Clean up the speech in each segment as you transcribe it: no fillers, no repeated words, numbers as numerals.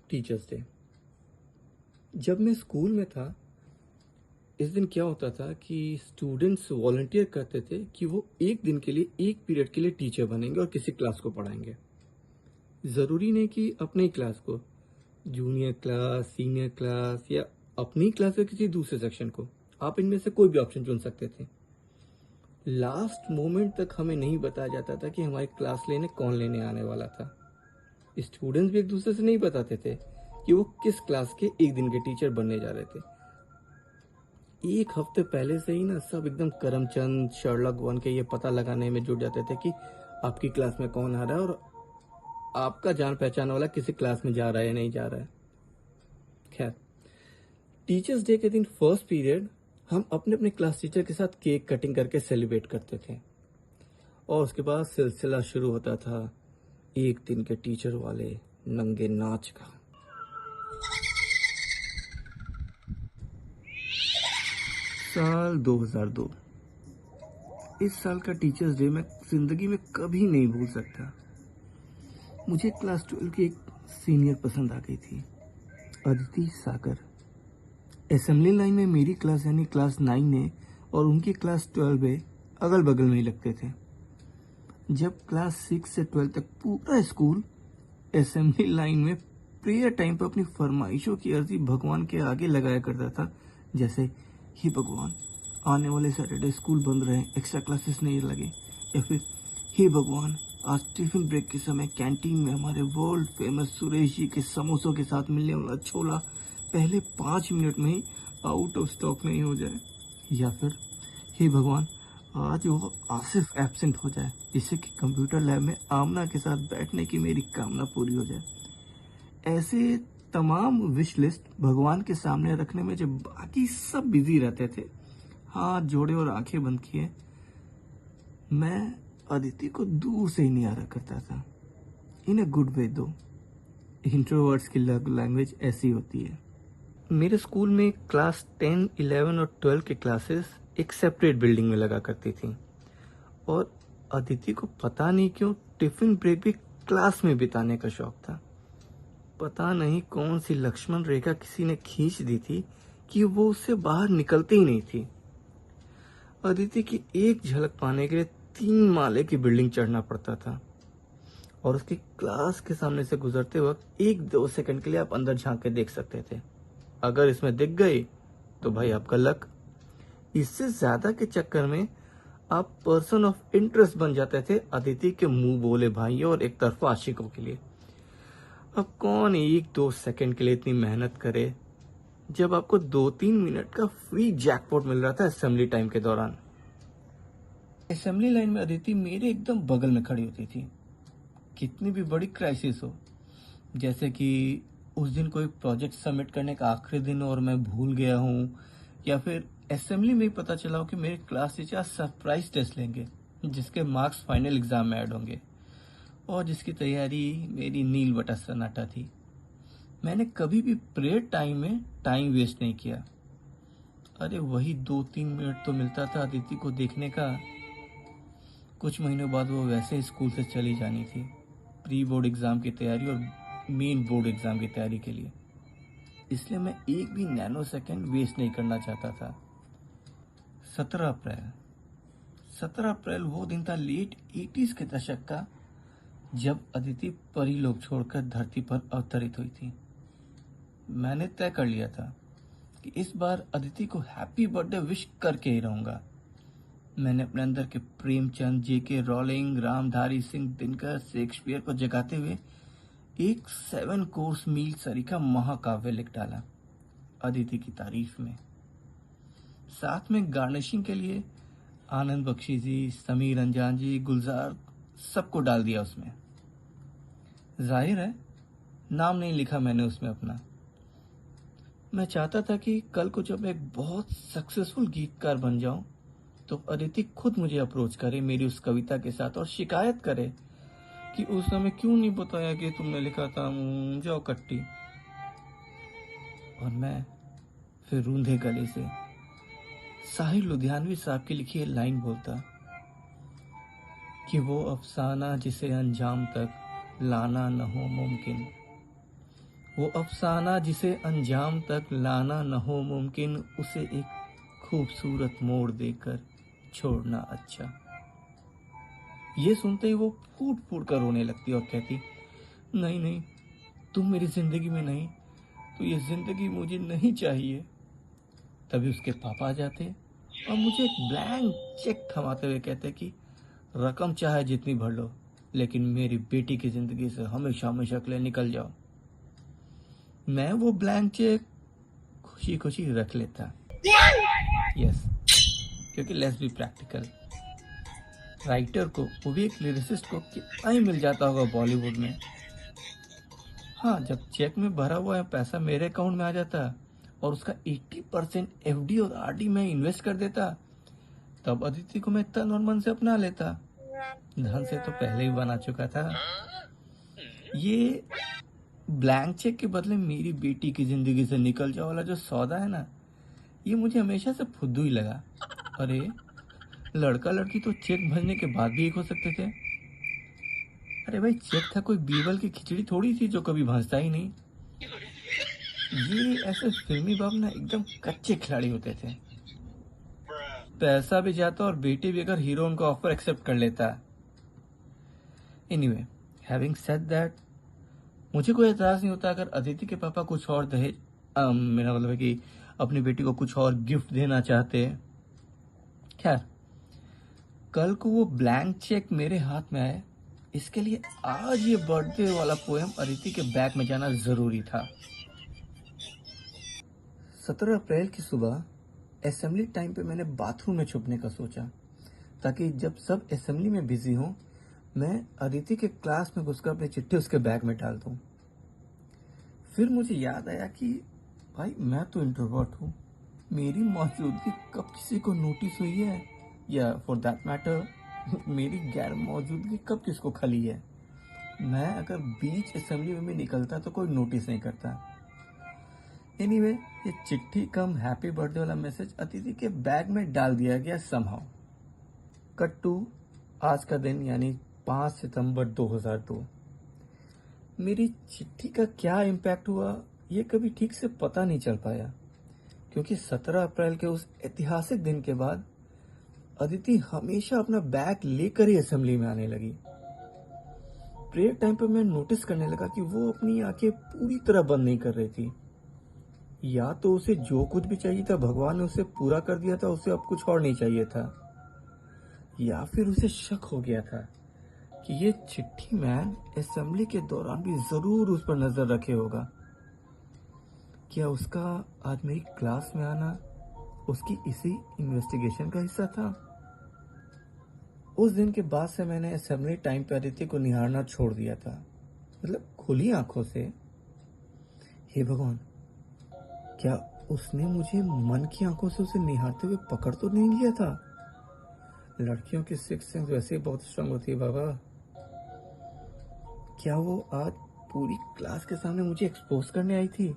Teachers day. जब मैं school में था, इस दिन क्या होता था कि स्टूडेंट्स वॉलंटियर करते थे कि वो एक दिन के लिए, एक पीरियड के लिए टीचर बनेंगे और किसी क्लास को पढ़ाएंगे। ज़रूरी नहीं कि अपनी ही क्लास को, जूनियर क्लास, सीनियर क्लास या अपनी क्लास या किसी दूसरे सेक्शन को। आप इनमें से कोई भी ऑप्शन चुन सकते थे। लास्ट मोमेंट तक हमें नहीं बताया जाता था कि हमारी क्लास लेने कौन लेने आने वाला था। स्टूडेंट्स भी एक दूसरे से नहीं बताते थे कि वो किस क्लास के एक दिन के टीचर बनने जा रहे थे। एक हफ्ते पहले से ही ना सब एकदम करमचंद शर्लक बन के ये पता लगाने में जुट जाते थे कि आपकी क्लास में कौन आ रहा है और आपका जान पहचान वाला किसी क्लास में जा रहा है या नहीं जा रहा है। खैर, टीचर्स डे के दिन फर्स्ट पीरियड हम अपने अपने क्लास टीचर के साथ केक कटिंग करके सेलिब्रेट करते थे और उसके बाद सिलसिला शुरू होता था एक दिन के टीचर वाले नंगे नाच का। साल 2002। इस साल का टीचर्स डे मैं जिंदगी में कभी नहीं भूल सकता। मुझे क्लास 12 की एक सीनियर पसंद आ गई थी, अदिति सागर। असेंबली लाइन में मेरी क्लास यानी क्लास 9 है और उनकी क्लास 12 है, अगल बगल में ही लगते थे। जब क्लास 6 से 12 तक पूरा स्कूल असेंबली लाइन में प्रेयर टाइम पर अपनी फरमाइशों की अर्जी भगवान के आगे लगाया करता था, जैसे हे भगवान, आने वाले सैटरडे स्कूल बंद रहे, एक्स्ट्रा क्लासेस नहीं लगे, या फिर हे भगवान, आज टिफिन ब्रेक के समय कैंटीन में हमारे वर्ल्ड फेमस सुरेश जी के समोसों के साथ मिलने वाला छोला पहले 5 मिनट में ही आउट ऑफ स्टॉक नहीं हो जाए, या फिर हे भगवान, आज वो आसिफ एब्सेंट हो जाए जिससे कि कंप्यूटर लैब में आमना के साथ बैठने की मेरी कामना पूरी हो जाए। ऐसे तमाम विश लिस्ट भगवान के सामने रखने में जब बाकी सब बिजी रहते थे, हाथ जोड़े और आंखें बंद किए, मैं अदिति को दूर से ही निहारा करता था। इन अ गुड वे दो। इंट्रोवर्ट्स की लव लैंग्वेज ऐसी होती है। मेरे स्कूल में क्लास 10, 11 और 12 के क्लासेस एक सेपरेट बिल्डिंग में लगा करती थी और अदिति को पता नहीं क्यों टिफिन ब्रेक भी क्लास में बिताने का शौक था। पता नहीं कौन सी लक्ष्मण रेखा किसी ने खींच दी थी कि वो उससे बाहर निकलती ही नहीं थी। अदिति की एक झलक पाने के लिए 3 माले की बिल्डिंग चढ़ना पड़ता था और उसकी क्लास के सामने से गुजरते वक्त 1-2 सेकंड के लिए आप अंदर झांक के देख सकते थे। अगर इसमें दिख गई तो भाई आपका लक। इससे ज्यादा के चक्कर में आप पर्सन ऑफ इंटरेस्ट बन जाते थे अदिति के मुंह बोले भाइयों और एक तरफा आशिकों के लिए। अब कौन 1-2 सेकंड के लिए इतनी मेहनत करे जब आपको 2-3 मिनट का फ्री जैकपॉट मिल रहा था असेंबली टाइम के दौरान। असेंबली लाइन में अदिति मेरे एकदम बगल में खड़ी होती थी। कितनी भी बड़ी क्राइसिस हो, जैसे कि उस दिन कोई प्रोजेक्ट सबमिट करने का आखिरी दिन और मैं भूल गया हूँ, या फिर असेंबली में ही पता चला हो कि मेरे क्लास टीचर सरप्राइज टेस्ट लेंगे जिसके मार्क्स फाइनल एग्जाम में ऐड होंगे और जिसकी तैयारी मेरी नील बटा सन्नाटा थी। मैंने कभी भी प्रेयर टाइम में टाइम वेस्ट नहीं किया। अरे वही 2-3 मिनट तो मिलता था अदिति को देखने का। कुछ महीनों बाद वो वैसे ही स्कूल से चली जानी थी, प्री बोर्ड एग्जाम की तैयारी और मेन बोर्ड एग्जाम की तैयारी के लिए। इसलिए मैं एक भी नैनो सेकेंड वेस्ट नहीं करना चाहता था। 17 अप्रैल 17 अप्रैल वो दिन था लेट 80s के दशक का, जब अदिति परीलोक छोड़कर धरती पर अवतरित हुई थी। मैंने तय कर लिया था कि इस बार अदिति को हैप्पी बर्थडे विश करके ही रहूंगा। मैंने अपने अंदर के प्रेमचंद, जेके रॉलिंग, रामधारी सिंह दिनकर, शेक्सपियर को जगाते हुए एक 7 कोर्स मील सरीखा महाकाव्य लिख डाला अदिति की तारीफ में। साथ में गार्निशिंग के लिए आनंद बख्शी जी, समीर अंजान जी, गुलजार सबको डाल दिया उसमें। जाहिर है नाम नहीं लिखा मैंने उसमें अपना। मैं चाहता था कि कल को जब मैं एक बहुत सक्सेसफुल गीतकार बन जाऊं तो अदिति खुद मुझे अप्रोच करे मेरी उस कविता के साथ और शिकायत करे कि उस समय क्यों नहीं बताया कि तुमने लिखा था जाओ कट्टी। और मैं फिर रूंधे गले से साहिर लुधियानवी साहब की लिखी लाइन बोलता कि वो अफसाना जिसे अंजाम तक लाना न हो मुमकिन, वो अफसाना जिसे अंजाम तक लाना न हो मुमकिन, उसे एक खूबसूरत मोड़ देकर छोड़ना अच्छा। ये सुनते ही वो फूट फूट कर रोने लगती और कहती, नहीं नहीं, तुम मेरी जिंदगी में नहीं, तो ये जिंदगी मुझे नहीं चाहिए। तभी उसके पापा आ जाते और मुझे एक ब्लैंक चेक थमाते हुए कहते कि रकम चाहे जितनी भर लो, लेकिन मेरी बेटी की जिंदगी से हमेशा हमेशा के लिए निकल जाओ। मैं वो ब्लैंक चेक खुशी खुशी रख लेता। यस, क्योंकि लेट्स बी प्रैक्टिकल, राइटर को, वो भी एक लिरिसिस्ट को, कितना ही मिल जाता होगा बॉलीवुड में। हाँ, जब चेक में भरा हुआ पैसा मेरे अकाउंट में आ जाता और उसका 80% एफडी और आरडी में इन्वेस्ट कर देता, तब अदिति को मैं तन और मन से अपना लेता। धन से तो पहले ही बना चुका था। ये ब्लैंक चेक के बदले मेरी बेटी की जिंदगी से निकल जाओ वाला जो सौदा है ना, ये मुझे हमेशा से फुद्दू ही लगा। अरे, लड़का लड़की तो चेक भरने के बाद भी एक हो सकते थे। अरे भाई, चेक था कोई बीरबल की खिचड़ी थोड़ी थी जो कभी भंसता ही नहीं। ये ऐसे फिल्मी बाप ना एकदम कच्चे खिलाड़ी होते थे। पैसा भी जाता और बेटी भी अगर हीरो उनका ऑफर एक्सेप्ट कर लेता। एनीवे, हैविंग सेड दैट, मुझे कोई एतराज नहीं होता अगर अदिति के पापा कुछ और दहेज, मेरा मतलब है कि अपनी बेटी को कुछ और गिफ्ट देना चाहते। खैर, कल को वो ब्लैंक चेक मेरे हाथ में आए, इसके लिए आज ये बर्थडे वाला पोएम अदिति के बैग में जाना जरूरी था। 17 अप्रैल की सुबह असेंबली टाइम पे मैंने बाथरूम में छुपने का सोचा, ताकि जब सब असेंबली में बिजी हों, मैं अदिति के क्लास में घुसकर अपनी चिट्ठी उसके बैग में डाल दूं। फिर मुझे याद आया कि भाई, मैं तो इंट्रोवर्ट हूँ, मेरी मौजूदगी कब किसी को नोटिस हुई है, या फॉर दैट मैटर मेरी गैर मौजूदगी कब किसको खली है। मैं अगर बीच असेंबली में भी निकलता तो कोई नोटिस नहीं करता। एनीवे, ये चिट्ठी कम हैप्पी बर्थडे वाला मैसेज अदिति के बैग में डाल दिया गया समहाउ। कट टू आज का दिन, यानी 5 सितंबर 2002। मेरी चिट्ठी का क्या इम्पैक्ट हुआ ये कभी ठीक से पता नहीं चल पाया, क्योंकि 17 अप्रैल के उस ऐतिहासिक दिन के बाद अदिति हमेशा अपना बैग लेकर ही असेंबली में आने लगी। प्रेयर टाइम पर मैं नोटिस करने लगा कि वो अपनी आंखें पूरी तरह बंद नहीं कर रही थी। या तो उसे जो कुछ भी चाहिए था भगवान ने उसे पूरा कर दिया था, उसे अब कुछ और नहीं चाहिए था, या फिर उसे शक हो गया था कि ये चिट्ठी मैन असेंबली के दौरान भी जरूर उस पर नजर रखे होगा। क्या उसका आज मेरी क्लास में आना उसकी इसी इन्वेस्टिगेशन का हिस्सा था? उस दिन के बाद से मैंने असेंबली टाइम पे अदिति को निहारना छोड़ दिया था, मतलब खुली आंखों से। हे भगवान, क्या उसने मुझे मन की आंखों से उसे निहारते हुए पकड़ तो नहीं लिया था? लड़कियों की सिक्स सेंस वैसे ही बहुत स्ट्रांग होती है बाबा। क्या वो आज पूरी क्लास के सामने मुझे एक्सपोज करने आई थी?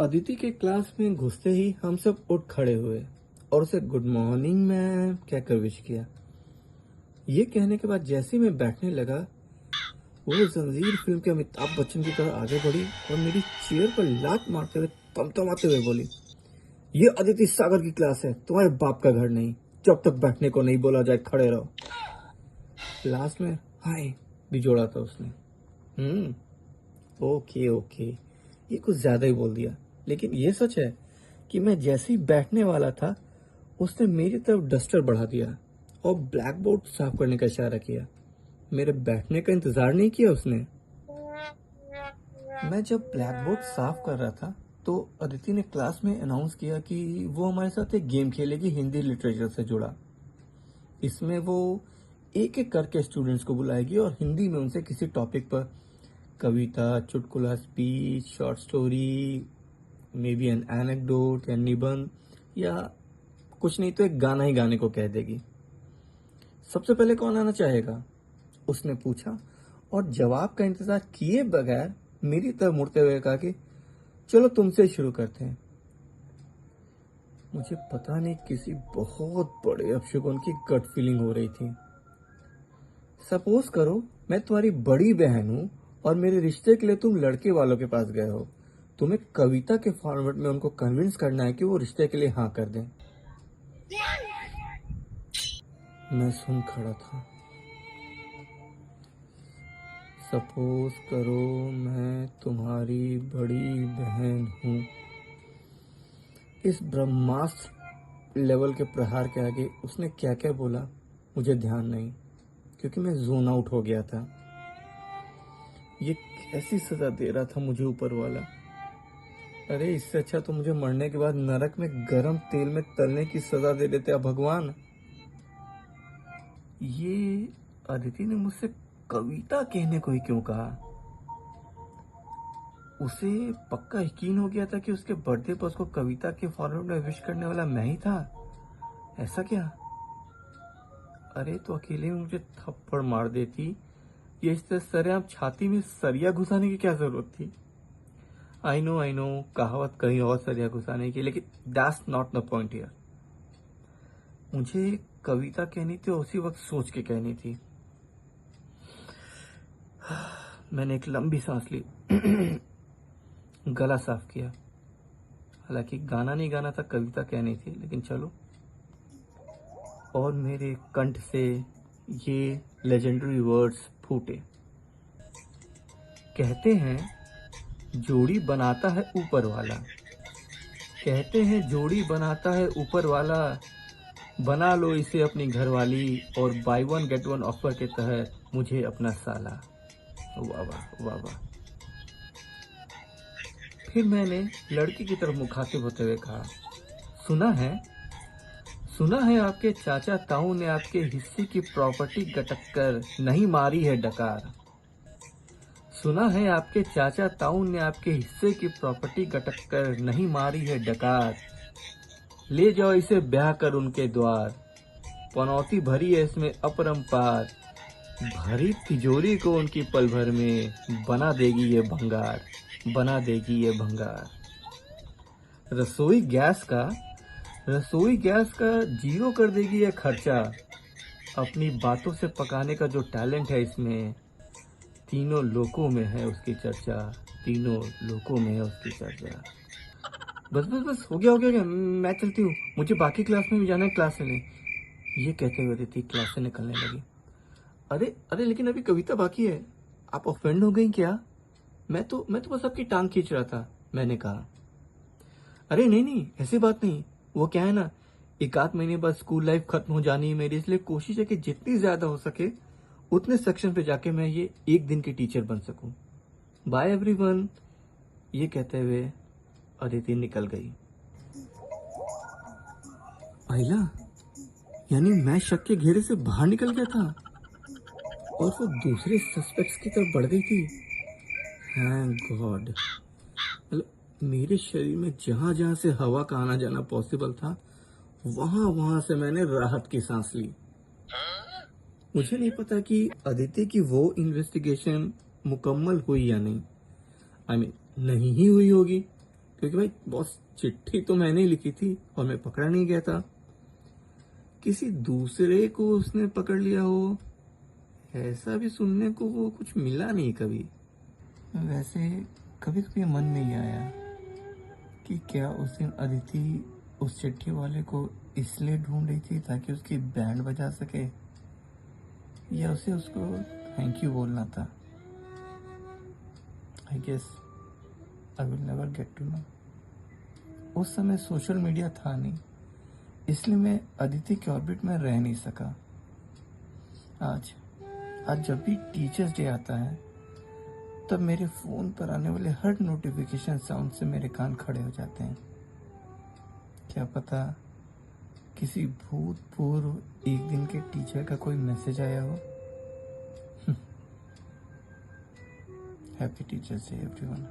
अदिति के क्लास में घुसते ही हम सब उठ खड़े हुए और उसे गुड मॉर्निंग मैम कहकर विश किया। ये कहने के बाद जैसे मैं बैठने लगा, वो जंजीर फिल्म के अमिताभ बच्चन की तरह आगे बढ़ी और मेरी चेयर पर लात मारते हुए तमतमाते हुए बोली, ये अदिति सागर की क्लास है, तुम्हारे बाप का घर नहीं। जब तक बैठने को नहीं बोला जाए खड़े रहो। लास्ट में हाय भी जोड़ा था उसने। ओके ओके, ये कुछ ज्यादा ही बोल दिया, लेकिन ये सच है कि मैं जैसे ही बैठने वाला था, उसने मेरी तरफ डस्टर बढ़ा दिया और ब्लैक बोर्ड साफ करने का इशारा किया। मेरे बैठने का इंतजार नहीं किया उसने। मैं जब ब्लैक बोर्ड साफ कर रहा था तो अदिति ने क्लास में अनाउंस किया कि वो हमारे साथ एक गेम खेलेगी हिंदी लिटरेचर से जुड़ा। इसमें वो एक एक करके स्टूडेंट्स को बुलाएगी और हिंदी में उनसे किसी टॉपिक पर कविता, चुटकुला, speech, short story, may be N anecdote या निबंध, या कुछ नहीं तो एक गाना ही गाने को कह देगी। सबसे पहले कौन आना चाहेगा, उसने पूछा, और जवाब का इंतजार किए बगैर मेरी तरफ मुड़ते हुए कहा कि चलो तुमसे शुरू करते हैं। मुझे पता नहीं किसी बहुत बड़े अपशगुन की गट फीलिंग हो रही थी। सपोज करो मैं तुम्हारी बड़ी बहन हूं और मेरे रिश्ते के लिए तुम लड़के वालों के पास गए हो। तुम्हें कविता के फॉर्मेट में उनको कन्विंस करना है कि वो रिश्ते के लिए हाँ कर दें। मैं सुन खड़ा था। सपोज करो मैं तुम्हारी बड़ी बहन हूँ। इस ब्रह्मास्त्र लेवल के प्रहार के आगे उसने क्या क्या बोला मुझे ध्यान नहीं, क्योंकि मैं जोन आउट हो गया था। ये कैसी सजा दे रहा था मुझे ऊपर वाला। अरे इससे अच्छा तो मुझे मरने के बाद नरक में गरम तेल में तलने की सजा दे देते भगवान। ये अदिति ने मुझसे कविता कहने को ही क्यों कहा? उसे पक्का यकीन हो गया था कि उसके बर्थडे पर उसको कविता के फॉर्मेट में विश करने वाला मैं ही था। ऐसा क्या? अरे तो अकेले में मुझे थप्पड़ मार देती। ये इस तरह सरेआम छाती में सरिया घुसाने की क्या जरूरत थी? आई नो कहावत कहीं और सरिया घुसाने की, लेकिन that's not the point here. मुझे कविता कहनी थी, उसी वक्त सोच के कहनी थी। मैंने एक लंबी सांस ली। गला साफ किया। हालांकि गाना नहीं गाना था, कविता कहनी थी, लेकिन चलो। और मेरे कंठ से ये लेजेंडरी वर्ड्स फूटे। कहते हैं जोड़ी बनाता है ऊपर वाला। कहते हैं जोड़ी बनाता है ऊपर वाला। बना लो इसे अपनी घरवाली, और by one get one offer के तहत मुझे अपना साला। वाह वाह वाह वाह। फिर मैंने लड़की की तरफ मुखातिब होते हुए कहा, सुना है आपके चाचा ताऊ ने आपके हिस्से की प्रॉपर्टी गटक कर नहीं मारी है डकार। सुना है आपके चाचा ताऊ ने आपके हिस्से की प्रॉपर्टी गटक कर नहीं मारी है डकार। ले जाओ इसे ब्याह कर उनके द्वार। पनौती भरी है इसमें अपरंपार। भरी तिजोरी को उनकी पल भर में बना देगी ये भंगार, बना देगी ये भंगार। रसोई गैस का जीरो कर देगी ये खर्चा। अपनी बातों से पकाने का जो टैलेंट है इसमें, तीनों लोकों में है उसकी चर्चा, तीनों लोकों में है उसकी चर्चा। बस हो गया, मैं चलती हूँ, मुझे बाकी क्लास में भी जाना है, क्लास लेने। ये कहते हुए अदिति क्लास से निकलने लगी। अरे लेकिन अभी कविता बाकी है। आप ऑफेंड हो गई क्या? मैं तो बस आपकी टांग खींच रहा था, मैंने कहा। अरे नहीं, ऐसी बात नहीं। वो क्या है ना, एक आध महीने बाद स्कूल लाइफ खत्म हो जानी है मेरी, इसलिए कोशिश है कि जितनी ज्यादा हो सके उतने सेक्शन पे जाके मैं ये एक दिन की टीचर बन सकूं। Bye everyone. ये कहते हुए अदिति निकल गई। आइला, यानी मैं शक के घेरे से बाहर निकल गया था और वो दूसरे सस्पेक्ट्स की तरफ बढ़ गई थी। Thank God. मतलब मेरे शरीर में जहां जहां से हवा का आना जाना पॉसिबल था, वहां से मैंने राहत की सांस ली। मुझे नहीं पता कि अदिति की वो इन्वेस्टिगेशन मुकम्मल हुई या नहीं। आई मीन नहीं ही हुई होगी, क्योंकि भाई बॉस चिट्ठी तो मैंने ही लिखी थी और मैं पकड़ा नहीं गया था। किसी दूसरे को उसने पकड़ लिया हो, ऐसा भी सुनने को वो कुछ मिला नहीं कभी। वैसे कभी कभी मन में ही आया कि क्या उस दिन अदिति उस चिट्ठी वाले को इसलिए ढूंढ रही थी ताकि उसकी बैंड बजा सके, या उसे उसको थैंक यू बोलना था। I guess I will never get to know. उस समय सोशल मीडिया था नहीं, इसलिए मैं अदिति के ऑर्बिट में रह नहीं सका। आज जब भी टीचर्स डे आता है, तब मेरे फोन पर आने वाले हर नोटिफिकेशन साउंड से मेरे कान खड़े हो जाते हैं। क्या पता किसी भूतपूर्व एक दिन के टीचर का कोई मैसेज आया हो। Happy teachers day everyone.